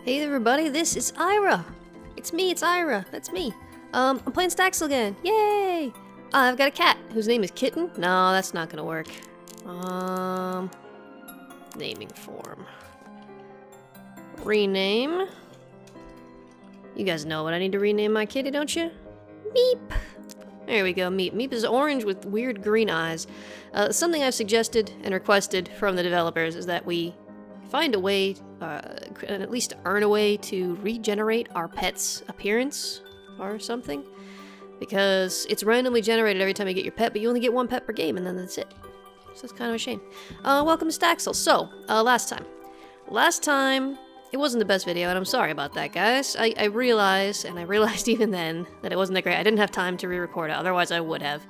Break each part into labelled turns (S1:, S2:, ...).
S1: Hey everybody, this is Ira. It's me, it's Ira. That's me. I'm playing Staxel again. Yay! I've got a cat whose name is Kitten. No, that's not gonna work. Naming form. Rename. You guys know what I need to rename my kitty, don't you? Meep. There we go, Meep. Meep is orange with weird green eyes. Something I've suggested and requested from the developers is that we find a way, and at least earn a way to regenerate our pet's appearance or something. Because it's randomly generated every time you get your pet, but you only get one pet per game, and then that's it. So it's kind of a shame. Welcome to Staxel. So, last time, it wasn't the best video, and I'm sorry about that, guys. I realized, and I realized even then, that it wasn't that great. I didn't have time to re-record it, otherwise I would have.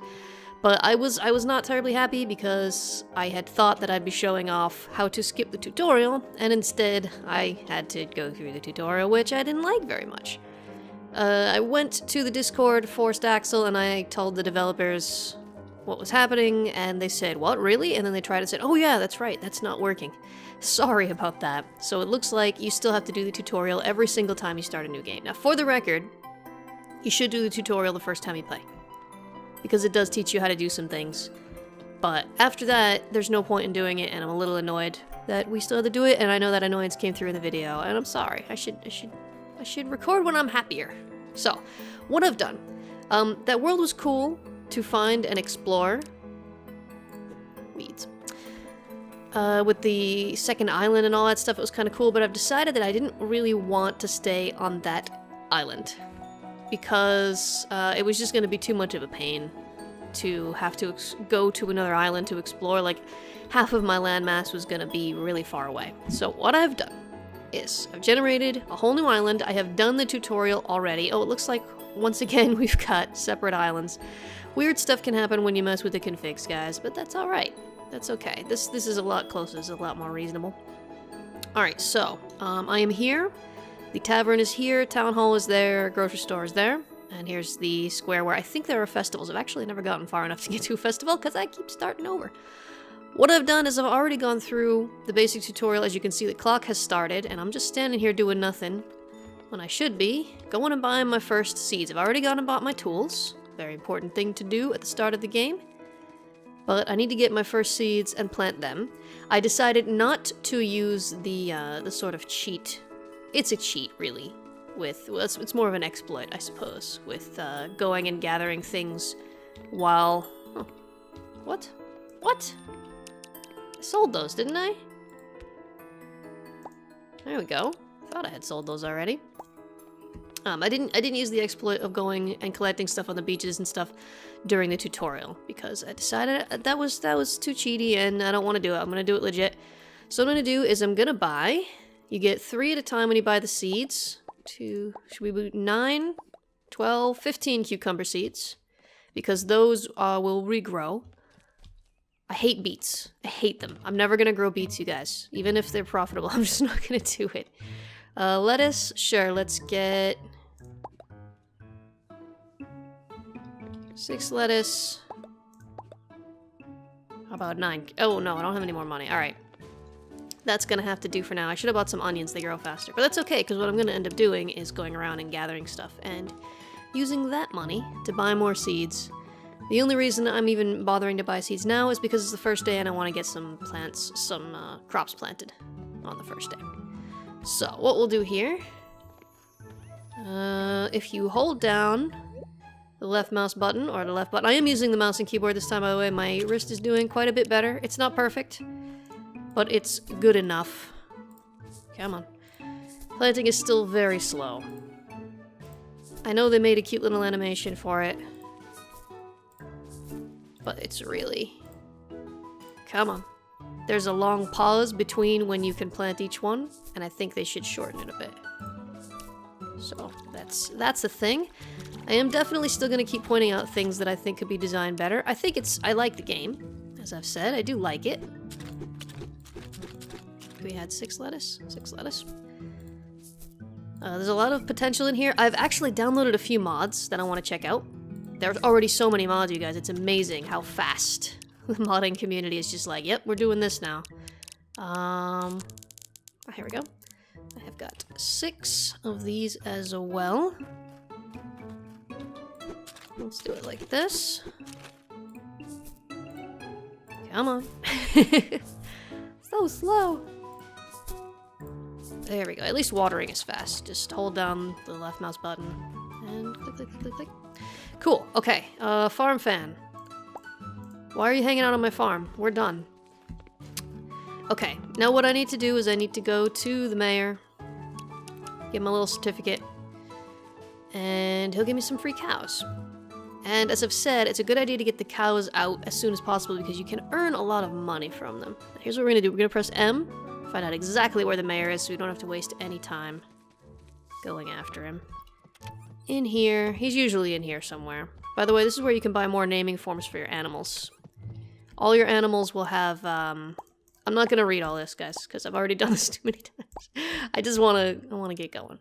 S1: But I was not terribly happy because I had thought that I'd be showing off how to skip the tutorial, and instead I had to go through the tutorial, which I didn't like very much. I went to the Discord for Staxel and I told the developers what was happening, and they said, "What, really?" And then they tried and said, "Oh yeah, that's right, that's not working. Sorry about that." So it looks like you still have to do the tutorial every single time you start a new game. Now, for the record, you should do the tutorial the first time you play, because it does teach you how to do some things. But after that, there's no point in doing it, and I'm a little annoyed that we still have to do it, and I know that annoyance came through in the video, and I'm sorry. I should record when I'm happier. So, what I've done. That world was cool to find and explore. Weeds. With the second island and all that stuff, it was kind of cool, but I've decided that I didn't really want to stay on that island. Because it was just going to be too much of a pain to have to go to another island to explore. Like, half of my landmass was going to be really far away. So what I've done is I've generated a whole new island. I have done the tutorial already. Oh, it looks like, once again, we've got separate islands. Weird stuff can happen when you mess with the configs, guys, but that's alright. That's okay. This is a lot closer. This is a lot more reasonable. Alright, so, I am here. The tavern is here, town hall is there, grocery store is there, and here's the square where I think there are festivals. I've actually never gotten far enough to get to a festival because I keep starting over. What I've done is I've already gone through the basic tutorial. As you can see, the clock has started, and I'm just standing here doing nothing when I should be going and buying my first seeds. I've already gone and bought my tools. Very important thing to do at the start of the game. But I need to get my first seeds and plant them. I decided not to use the sort of cheat. It's a cheat, really, well, it's more of an exploit, I suppose, with going and gathering things while... Oh. What? What? I sold those, didn't I? There we go. Thought I had sold those already. I didn't use the exploit of going and collecting stuff on the beaches and stuff during the tutorial, because I decided that was too cheaty and I don't want to do it. I'm going to do it legit. So what I'm going to do is I'm going to buy... You get 3 at a time when you buy the seeds. Should we do 9, 12, 15 cucumber seeds? Because those will regrow. I hate beets. I hate them. I'm never gonna grow beets, you guys. Even if they're profitable, I'm just not gonna do it. Lettuce, sure, let's get... 6 lettuce. How about 9? Oh no, I don't have any more money. Alright. That's gonna have to do for now. I should have bought some onions, they grow faster. But that's okay, because what I'm gonna end up doing is going around and gathering stuff and using that money to buy more seeds. The only reason I'm even bothering to buy seeds now is because it's the first day and I want to get some crops planted on the first day. So, what we'll do here... if you hold down the left mouse button, or the left button... I am using the mouse and keyboard this time, by the way. My wrist is doing quite a bit better. It's not perfect, but it's good enough. Come on. Planting is still very slow. I know they made a cute little animation for it, but it's really... Come on. There's a long pause between when you can plant each one, and I think they should shorten it a bit. So, that's the thing. I am definitely still going to keep pointing out things that I think could be designed better. I like the game, as I've said. I do like it. We had 6 lettuce? 6 lettuce. There's a lot of potential in here. I've actually downloaded a few mods that I want to check out. There's already so many mods, you guys. It's amazing how fast the modding community is just like, yep, we're doing this now. Here we go. I have got 6 of these as well. Let's do it like this. Come on. So slow. There we go. At least watering is fast. Just hold down the left mouse button and click, click, click, click. Cool. Okay. Farm fan. Why are you hanging out on my farm? We're done. Okay. Now what I need to do is I need to go to the mayor, get my little certificate, and he'll give me some free cows. And as I've said, it's a good idea to get the cows out as soon as possible because you can earn a lot of money from them. Here's what we're gonna do. We're gonna press M, find out exactly where the mayor is so we don't have to waste any time going after him. In here. He's usually in here somewhere. By the way, this is where you can buy more naming forms for your animals. All your animals will have, I'm not gonna read all this, guys, because I've already done this too many times. I wanna get going.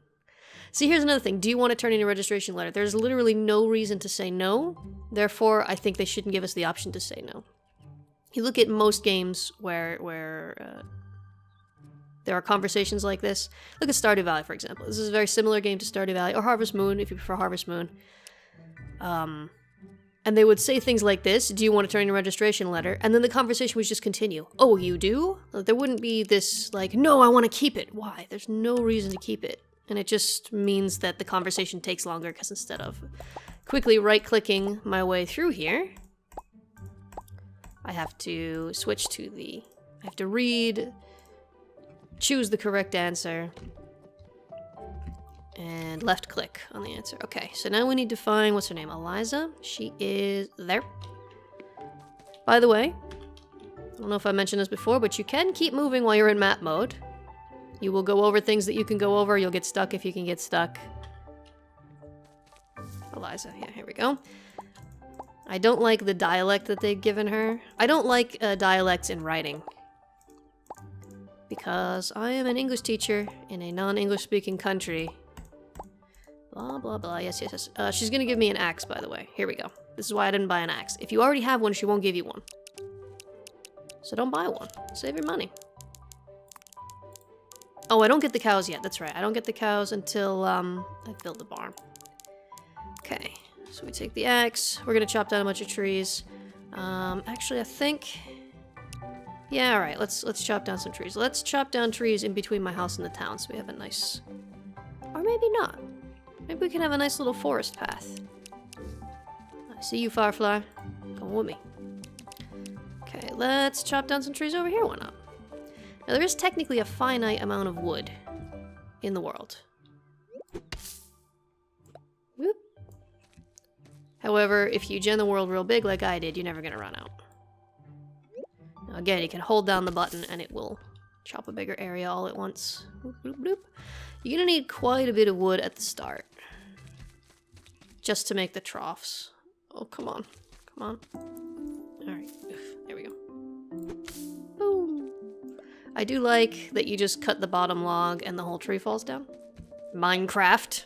S1: See, here's another thing. Do you want to turn in a registration letter? There's literally no reason to say no. Therefore, I think they shouldn't give us the option to say no. You look at most games where there are conversations like this. Look at Stardew Valley, for example. This is a very similar game to Stardew Valley, or Harvest Moon, if you prefer Harvest Moon. And they would say things like this. Do you want to turn in a registration letter? And then the conversation would just continue. Oh, you do? There wouldn't be this, like, no, I want to keep it. Why? There's no reason to keep it. And it just means that the conversation takes longer because instead of quickly right-clicking my way through here, I have to switch to I have to read, choose the correct answer, and left-click on the answer. Okay, so now we need to find, what's her name? Eliza? She is there. By the way, I don't know if I mentioned this before, but you can keep moving while you're in map mode. You will go over things that you can go over. You'll get stuck if you can get stuck. Eliza, yeah, here we go. I don't like the dialect that they've given her. I don't like dialects in writing. Because I am an English teacher in a non-English speaking country. Blah, blah, blah. Yes, yes, yes. She's gonna give me an axe, by the way. Here we go. This is why I didn't buy an axe. If you already have one, she won't give you one. So don't buy one. Save your money. Oh, I don't get the cows yet. That's right. I don't get the cows until I build the barn. Okay, so we take the axe. We're gonna chop down a bunch of trees. Actually, I think, yeah, all right. Let's chop down some trees. Let's chop down trees in between my house and the town, so we have a nice, or maybe not. Maybe we can have a nice little forest path. I see you, Firefly. Come with me. Okay, let's chop down some trees over here. Why not? Now, there is technically a finite amount of wood in the world. Whoop. However, if you gen the world real big like I did, you're never going to run out. Now, again, you can hold down the button and it will chop a bigger area all at once. Boop, boop, boop. You're going to need quite a bit of wood at the start. Just to make the troughs. Oh, come on. Come on. Alright. There we go. Boom. I do like that you just cut the bottom log and the whole tree falls down. Minecraft.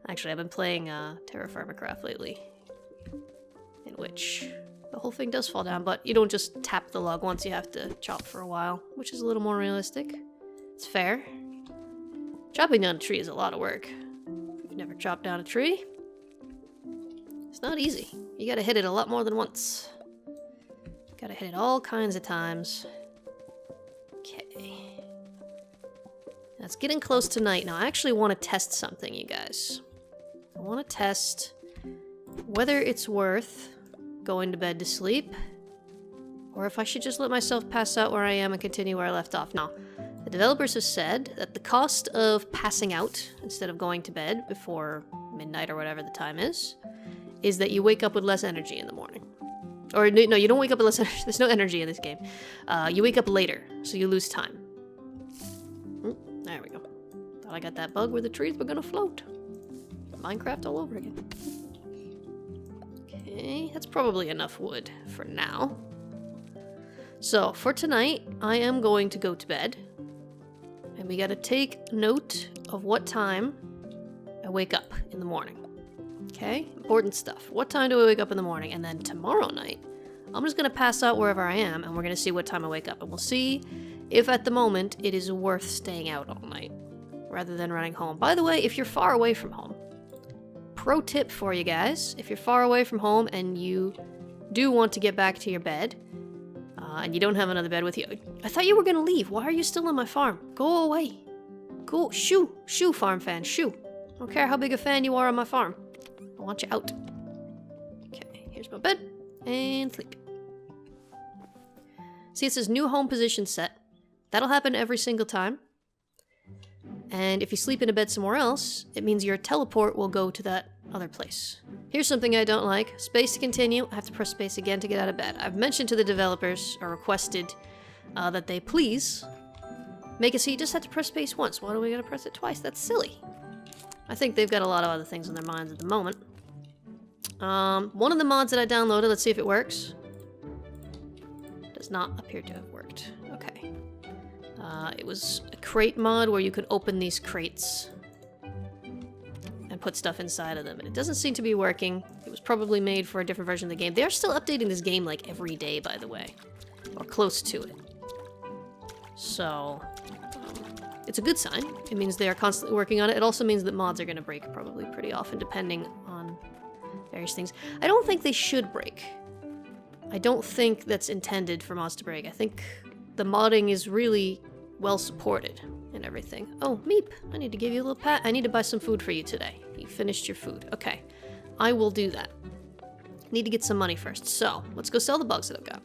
S1: Actually, I've been playing Terra Firma Craft lately, in which the whole thing does fall down, but you don't just tap the log once, you have to chop for a while, which is a little more realistic. It's fair. Chopping down a tree is a lot of work. If you've never chopped down a tree, it's not easy. You gotta hit it a lot more than once. Gotta hit it all kinds of times. Okay. Now it's getting close to night. Now I actually want to test something, you guys. I want to test whether it's worth going to bed to sleep, or if I should just let myself pass out where I am and continue where I left off. Now, the developers have said that the cost of passing out instead of going to bed before midnight or whatever the time is that you wake up with less energy in the morning. Or no, you don't wake up with less energy. There's no energy in this game. You wake up later, so you lose time. There we go. Thought I got that bug where the trees were gonna float. Minecraft all over again. Okay, that's probably enough wood for now. So, for tonight, I am going to go to bed. And we gotta take note of what time I wake up in the morning. Okay, important stuff. What time do I wake up in the morning? And then tomorrow night, I'm just gonna pass out wherever I am, and we're gonna see what time I wake up. And we'll see if at the moment it is worth staying out all night rather than running home. By the way, if you're far away from home, pro tip for you guys, if you're far away from home and you do want to get back to your bed, and you don't have another bed with you, I thought you were gonna leave. Why are you still on my farm? Go away. Go, shoo, farm fan, shoo. I don't care how big a fan you are on my farm. I want you out. Okay, here's my bed, and sleep. See, it says new home position set. That'll happen every single time. And if you sleep in a bed somewhere else, it means your teleport will go to that other place. Here's something I don't like. Space to continue. I have to press space again to get out of bed. I've mentioned to the developers, or requested, that they please make it so you just have to press space once. Why do we gotta press it twice? That's silly. I think they've got a lot of other things on their minds at the moment. One of the mods that I downloaded, let's see if it works. Does not appear to have worked. Okay. It was a crate mod where you could open these crates and put stuff inside of them, and it doesn't seem to be working. It was probably made for a different version of the game. They are still updating this game like every day, by the way, or close to it. So, it's a good sign. It means they are constantly working on it. It also means that mods are going to break probably pretty often, depending on various things. I don't think they should break. I don't think that's intended for mods to break. I think the modding is really well supported and everything. Oh, Meep, I need to give you a little pat. I need to buy some food for you today. You finished your food. Okay, I will do that. Need to get some money first. So, let's go sell the bugs that I've got.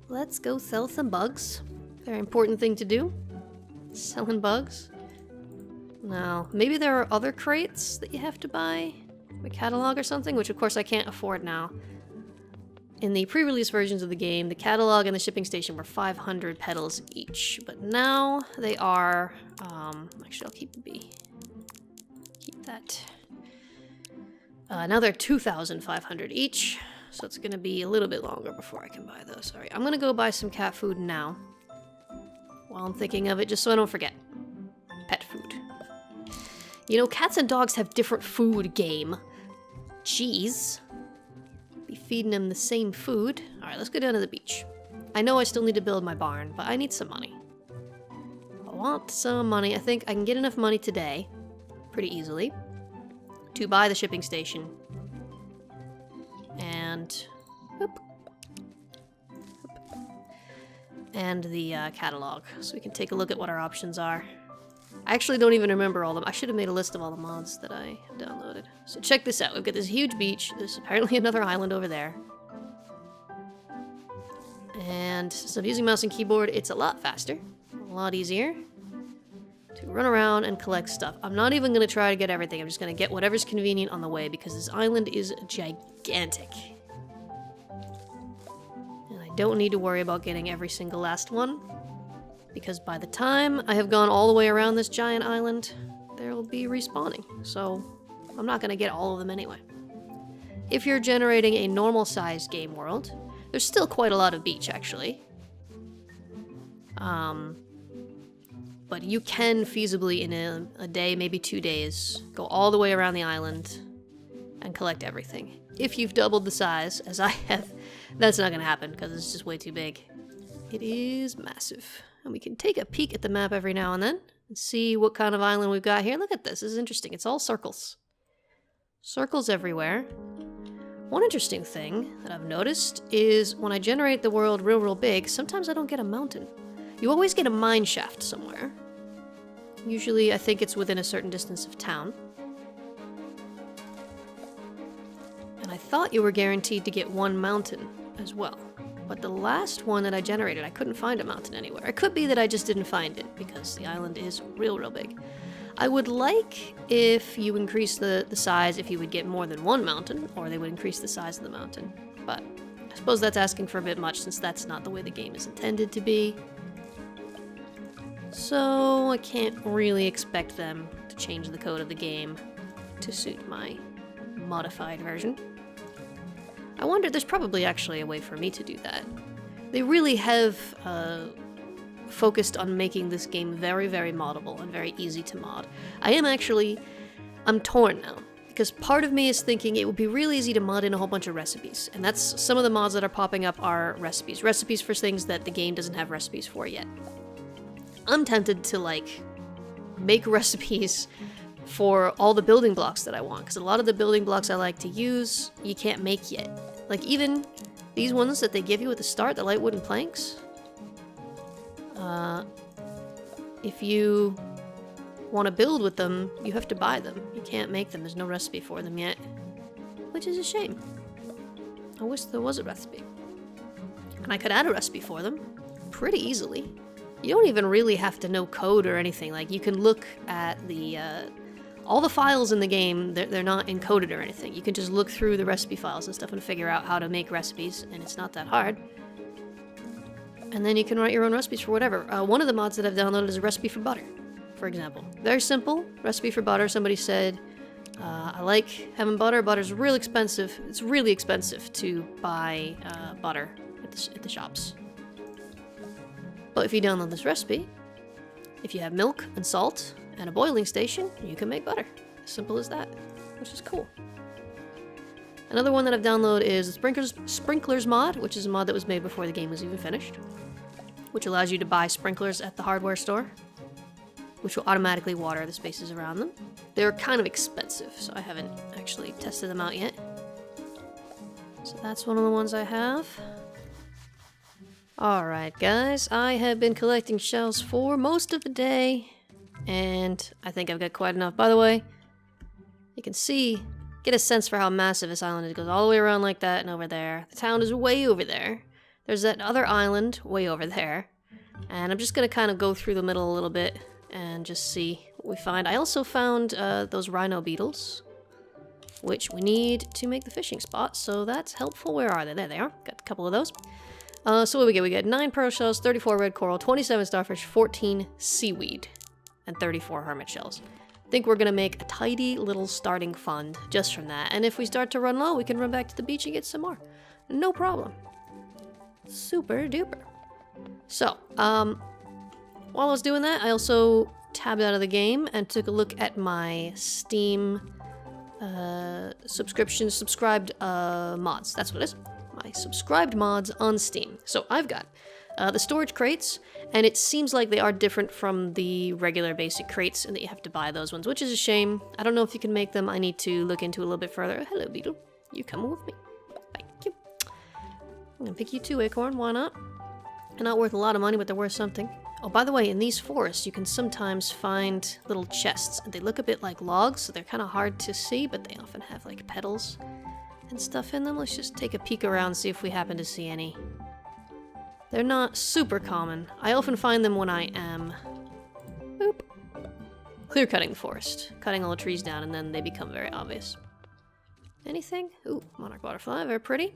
S1: Let's go sell some bugs. Very important thing to do. Selling bugs. Now, maybe there are other crates that you have to buy. A catalog or something, which of course I can't afford now. In the pre-release versions of the game, the catalog and the shipping station were 500 petals each, but now they are, actually I'll keep the bee. Keep that. Now they're 2,500 each, so it's gonna be a little bit longer before I can buy those. Sorry, I'm gonna go buy some cat food now, while I'm thinking of it, just so I don't forget. Pet food. You know, cats and dogs have different food game. Jeez. Be feeding them the same food. Alright, let's go down to the beach. I know I still need to build my barn, but I need some money. I want some money. I think I can get enough money today, pretty easily, to buy the shipping station. And... whoop, and the catalog, so we can take a look at what our options are. I actually don't even remember all of them. I should have made a list of all the mods that I have downloaded. So check this out. We've got this huge beach. There's apparently another island over there. And so using mouse and keyboard, it's a lot faster, a lot easier to run around and collect stuff. I'm not even going to try to get everything. I'm just going to get whatever's convenient on the way because this island is gigantic. And I don't need to worry about getting every single last one, because by the time I have gone all the way around this giant island, there will be respawning, so I'm not going to get all of them anyway. If you're generating a normal-sized game world, there's still quite a lot of beach, actually. But you can feasibly, in a day, maybe 2 days, go all the way around the island and collect everything. If you've doubled the size, as I have, that's not going to happen, because it's just way too big. It is massive. And we can take a peek at the map every now and then and see what kind of island we've got here. Look at this. This is interesting. It's all circles. Circles everywhere. One interesting thing that I've noticed is when I generate the world real big, sometimes I don't get a mountain. You always get a mine shaft somewhere. Usually, I think it's within a certain distance of town. And I thought you were guaranteed to get one mountain as well. But the last one that I generated, I couldn't find a mountain anywhere. It could be that I just didn't find it, because the island is real big. I would like if you increase the size, if you would get more than one mountain, or they would increase the size of the mountain. But I suppose that's asking for a bit much, since that's not the way the game is intended to be. So I can't really expect them to change the code of the game to suit my modified version. I wonder, there's probably actually a way for me to do that. They really have focused on making this game very moddable and very easy to mod. I'm torn now, because part of me is thinking it would be really easy to mod in a whole bunch of recipes. And that's some of the mods that are popping up are recipes. Recipes for things that the game doesn't have recipes for yet. I'm tempted to, like, make recipes for all the building blocks that I want, because a lot of the building blocks I like to use, you can't make yet. Like, even these ones that they give you at the start, the light wooden planks, if you want to build with them, you have to buy them. You can't make them. There's no recipe for them yet, which is a shame. I wish there was a recipe. And I could add a recipe for them pretty easily. You don't even really have to know code or anything. Like, you can look at the, all the files in the game, they're not encoded or anything. You can just look through the recipe files and stuff and figure out how to make recipes, and it's not that hard. And then you can write your own recipes for whatever. One of the mods that I've downloaded is a recipe for butter, for example. Very simple, recipe for butter. Somebody said, I like having butter. Butter's real expensive. It's really expensive to buy butter at the shops. But if you download this recipe, if you have milk and salt and a boiling station, you can make butter. As simple as that, which is cool. Another one that I've downloaded is the Sprinklers mod, which is a mod that was made before the game was even finished, which allows you to buy sprinklers at the hardware store, which will automatically water the spaces around them. They're kind of expensive, so I haven't actually tested them out yet. So that's one of the ones I have. Alright guys, I have been collecting shells for most of the day, and I think I've got quite enough. By the way, you can see, get a sense for how massive this island is. It goes all the way around like that and over there. The town is way over there. There's that other island way over there. And I'm just going to kind of go through the middle a little bit and just see what we find. I also found those rhino beetles, which we need to make the fishing spot, so that's helpful. Where are they? There they are. Got a couple of those. So what do we get? We get 9 pearl shells, 34 red coral, 27 starfish, 14 seaweed, and 34 hermit shells. I think we're going to make a tidy little starting fund just from that. And if we start to run low, we can run back to the beach and get some more. No problem. Super duper. So, while I was doing that, I also tabbed out of the game and took a look at my Steam subscribed mods. That's what it is. My subscribed mods on Steam. So I've got the storage crates, and it seems like they are different from the regular basic crates and that you have to buy those ones, which is a shame. I don't know if you can make them. I need to look into it a little bit further. Hello, beetle. You come with me. Thank you. I'm gonna pick you too, Acorn. Why not? They're not worth a lot of money, but they're worth something. Oh, by the way, in these forests, you can sometimes find little chests. They look a bit like logs, so they're kind of hard to see, but they often have, like, petals and stuff in them. Let's just take a peek around, see if we happen to see any. They're not super common. I often find them when I am clear cutting the forest, cutting all the trees down, and then they become very obvious. Anything? Ooh, monarch butterfly, very pretty.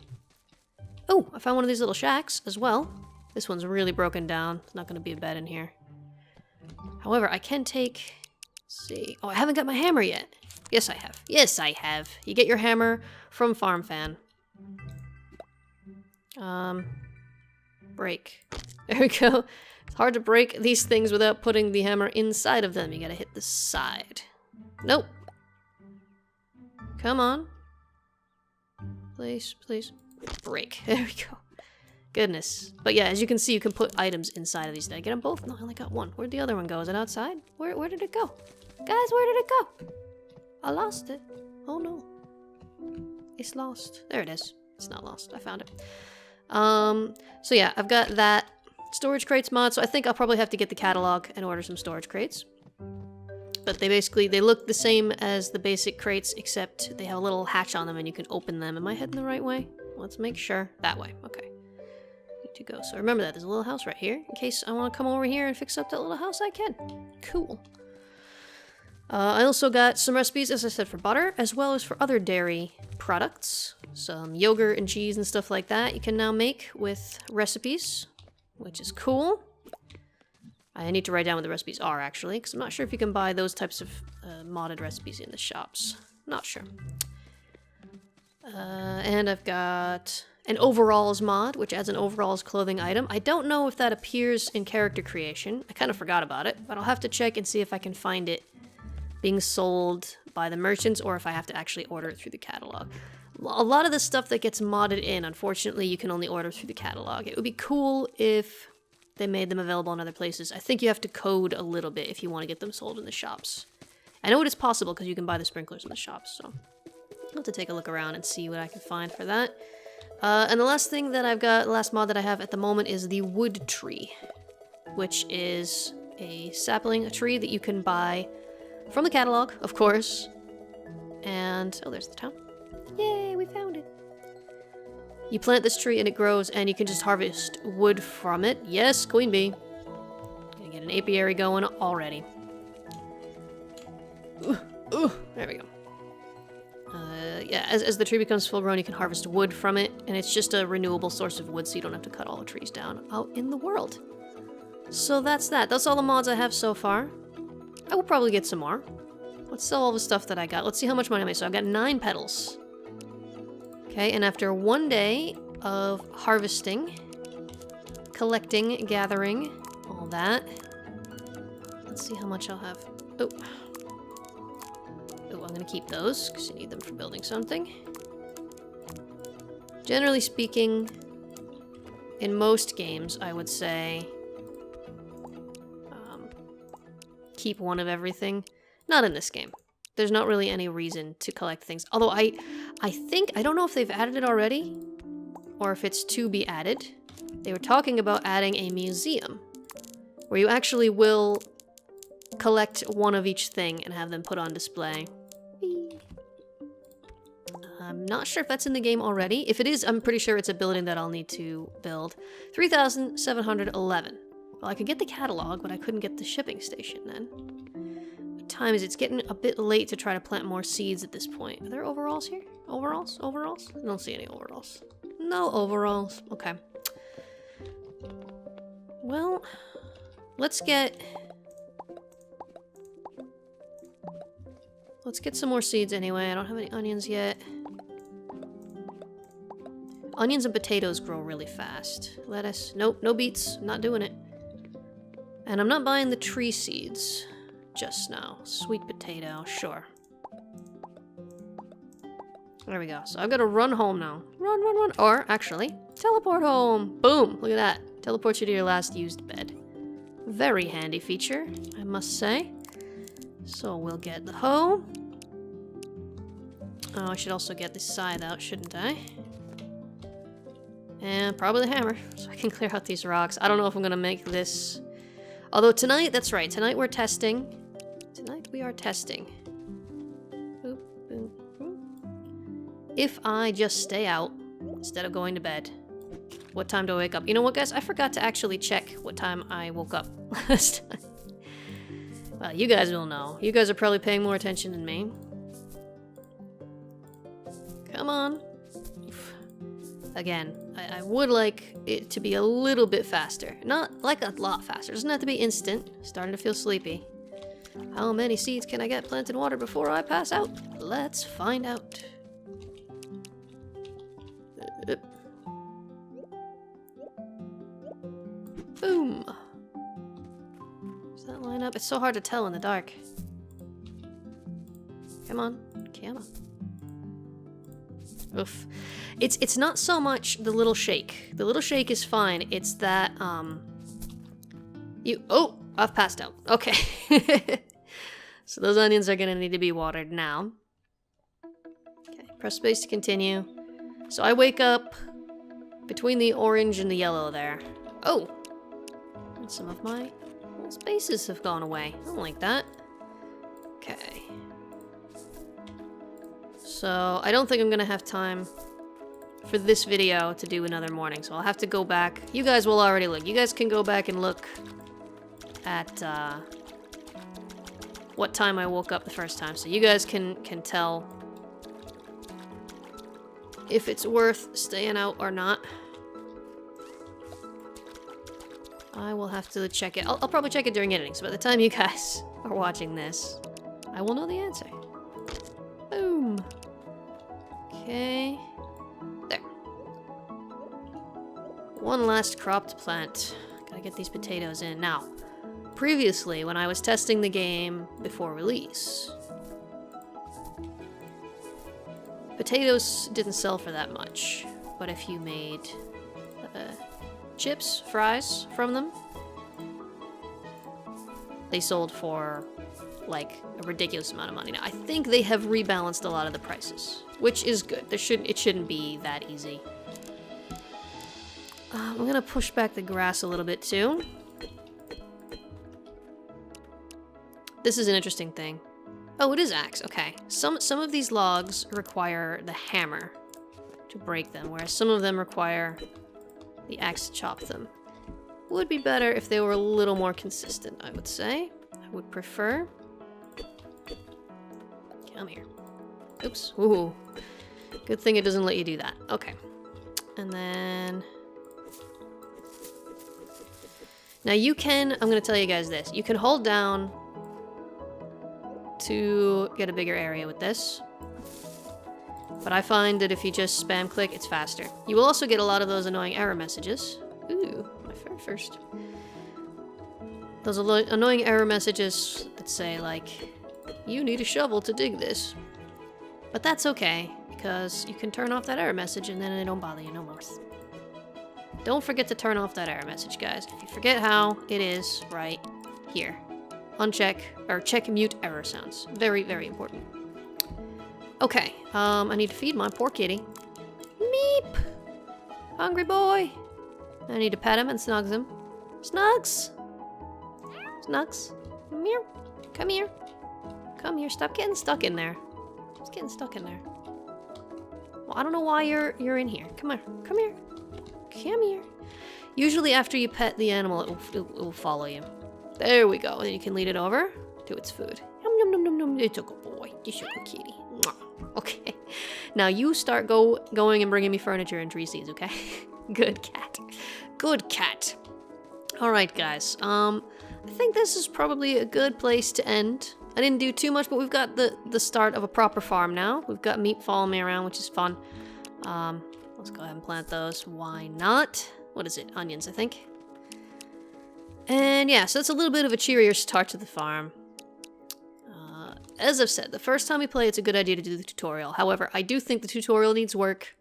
S1: Oh, I found one of these little shacks as well. This one's really broken down. There's not going to be a bed in here. However, I can take... Let's see. Oh, I haven't got my hammer yet. Yes, I have. Yes, I have. You get your hammer from FarmFan. Break. There we go. It's hard to break these things without putting the hammer inside of them. You gotta hit the side. Nope. Come on. Please, please. Break. There we go. Goodness. But yeah, as you can see, you can put items inside of these. Did I get them both? No, I only got one. Where'd the other one go? Is it outside? Where did it go? Guys, where did it go? I lost it. Oh no. It's lost. There it is. It's not lost. I found it. So yeah, I've got that storage crates mod, so I think I'll probably have to get the catalog and order some storage crates. But they look the same as the basic crates, except they have a little hatch on them and you can open them. Am I heading the right way? Let's make sure. That way. Okay. Need to go. So remember that. There's a little house right here. In case I want to come over here and fix up that little house, I can. Cool. I also got some recipes, as I said, for butter, as well as for other dairy products. Some yogurt and cheese and stuff like that you can now make with recipes, which is cool. I need to write down what the recipes are, actually, because I'm not sure if you can buy those types of modded recipes in the shops. Not sure. And I've got an overalls mod, which adds an overalls clothing item. I don't know if that appears in character creation. I kind of forgot about it, but I'll have to check and see if I can find it being sold by the merchants or if I have to actually order it through the catalog. A lot of the stuff that gets modded in, unfortunately, you can only order through the catalog. It would be cool if they made them available in other places. I think you have to code a little bit if you want to get them sold in the shops. I know it is possible because you can buy the sprinklers in the shops, so I'll have to take a look around and see what I can find for that. And the last thing that I've got, the last mod that I have at the moment is the wood tree, which is a sapling, a tree that you can buy from the catalog, of course. And, oh, there's the town. Yay, we found it. You plant this tree and it grows and you can just harvest wood from it. Yes, queen bee. Gonna get an apiary going already. There we go. Yeah, as the tree becomes full grown, you can harvest wood from it, and it's just a renewable source of wood, so you don't have to cut all the trees down out in the world. So that's that. That's all the mods I have so far. I will probably get some more. Let's sell all the stuff that I got. Let's see how much money I made. So I've got 9 petals. Okay, and after 1 day of harvesting, collecting, gathering, all that, let's see how much I'll have. Oh, I'm gonna keep those because you need them for building something. Generally speaking, in most games, I would say keep one of everything. Not in this game. There's not really any reason to collect things. Although I think, I don't know if they've added it already or if it's to be added. They were talking about adding a museum where you actually will collect one of each thing and have them put on display. I'm not sure if that's in the game already. If it is, I'm pretty sure it's a building that I'll need to build. 3,711. Well, I could get the catalog, but I couldn't get the shipping station then. What time is it? It's getting a bit late to try to plant more seeds at this point. Are there overalls here? Overalls? Overalls? I don't see any overalls. No overalls. Okay. Well, let's get some more seeds anyway. I don't have any onions yet. Onions and potatoes grow really fast. Lettuce. Nope, no beets. I'm not doing it. And I'm not buying the tree seeds just now. Sweet potato, sure. There we go. So I've got to run home now. Run, run, run. Or, actually, teleport home. Boom. Look at that. Teleports you to your last used bed. Very handy feature, I must say. So we'll get the hoe. Oh, I should also get the scythe out, shouldn't I? And probably the hammer, so I can clear out these rocks. I don't know if I'm gonna make this... Although tonight, that's right, tonight we're testing. Tonight we are testing. Boop, boop, boop. If I just stay out, instead of going to bed, what time do I wake up? You know what, guys? I forgot to actually check what time I woke up last time. Well, you guys will know. You guys are probably paying more attention than me. Come on. Again, I would like it to be a little bit faster. Not like a lot faster. It doesn't have to be instant. Starting to feel sleepy. How many seeds can I get planted in water before I pass out? Let's find out. Boom. Does that line up? It's so hard to tell in the dark. Come on. Come on. Oof. It's not so much the little shake. The little shake is fine. It's that, oh, I've passed out. Okay. So those onions are gonna need to be watered now. Okay, press space to continue. So I wake up between the orange and the yellow there. Oh! And some of my spaces have gone away. I don't like that. Okay. So I don't think I'm gonna have time for this video to do another morning, so I'll have to go back. You guys will already look. You guys can go back and look at what time I woke up the first time, so you guys can tell if it's worth staying out or not. I will have to check it. I'll probably check it during editing, so by the time you guys are watching this, I will know the answer. Boom. Okay. There. One last crop to plant. Gotta get these potatoes in. Now, previously when I was testing the game before release. Potatoes didn't sell for that much, but if you made chips, fries from them, they sold for like a ridiculous amount of money. Now I think they have rebalanced a lot of the prices, which is good. It shouldn't be that easy. I'm gonna push back the grass a little bit too. This is an interesting thing. Oh, it is axe. Okay. Some of these logs require the hammer to break them, whereas some of them require the axe to chop them. Would be better if they were a little more consistent, I would say. I would prefer. Come here. Oops. Ooh. Good thing it doesn't let you do that. Okay. And then... Now you can... I'm going to tell you guys this. You can hold down to get a bigger area with this. But I find that if you just spam click, it's faster. You will also get a lot of those annoying error messages. Ooh, my very first. Those annoying error messages that say, like, you need a shovel to dig this. But that's okay, because you can turn off that error message and then it don't bother you no more. Don't forget to turn off that error message, guys. If you forget how, it is right here. Uncheck, or check mute error sounds. Very, very important. Okay, I need to feed my poor kitty. Meep! Hungry boy! I need to pet him and snugs him. Snugs! Snugs! Come here. Come here. Come here. Stop getting stuck in there. It's getting stuck in there. Well, I don't know why you're in here. Come here. Come here. Come here. Usually after you pet the animal, it will follow you. There we go. And you can lead it over to its food. Yum, yum, yum, yum, yum. It's a good boy. It's a good kitty. Mwah. Okay. Now you start going and bringing me furniture and tree seeds, okay? Good cat. Good cat. Alright, guys. I think this is probably a good place to end. I didn't do too much, but we've got the start of a proper farm now. We've got meat following me around, which is fun. Let's go ahead and plant those. Why not? What is it? Onions, I think. And yeah, so that's a little bit of a cheerier start to the farm. As I've said, the first time we play, it's a good idea to do the tutorial. However, I do think the tutorial needs work.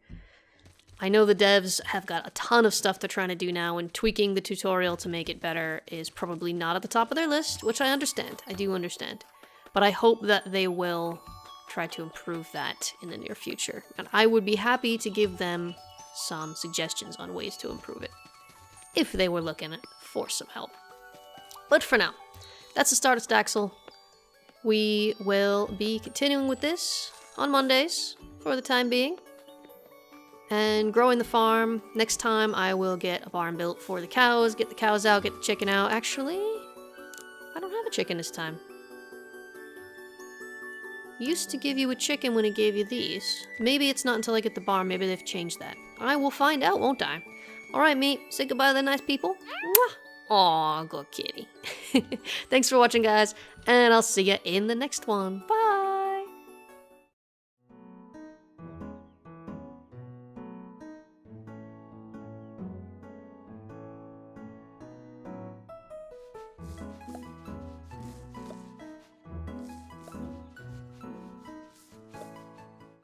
S1: I know the devs have got a ton of stuff they're trying to do now, and tweaking the tutorial to make it better is probably not at the top of their list, which I understand. I do understand. But I hope that they will try to improve that in the near future. And I would be happy to give them some suggestions on ways to improve it, if they were looking for some help. But for now, that's the start of Staxel. We will be continuing with this on Mondays for the time being. And growing the farm. Next time I will get a barn built for the cows, get the cows out, get the chicken out. Actually, I don't have a chicken this time. It used to give you a chicken when it gave you these. Maybe it's not until I get the barn, maybe they've changed that. I will find out, won't I? Alright, meat, say goodbye to the nice people. Mwah! Aw, good kitty. Thanks for watching, guys, and I'll see you in the next one. Bye!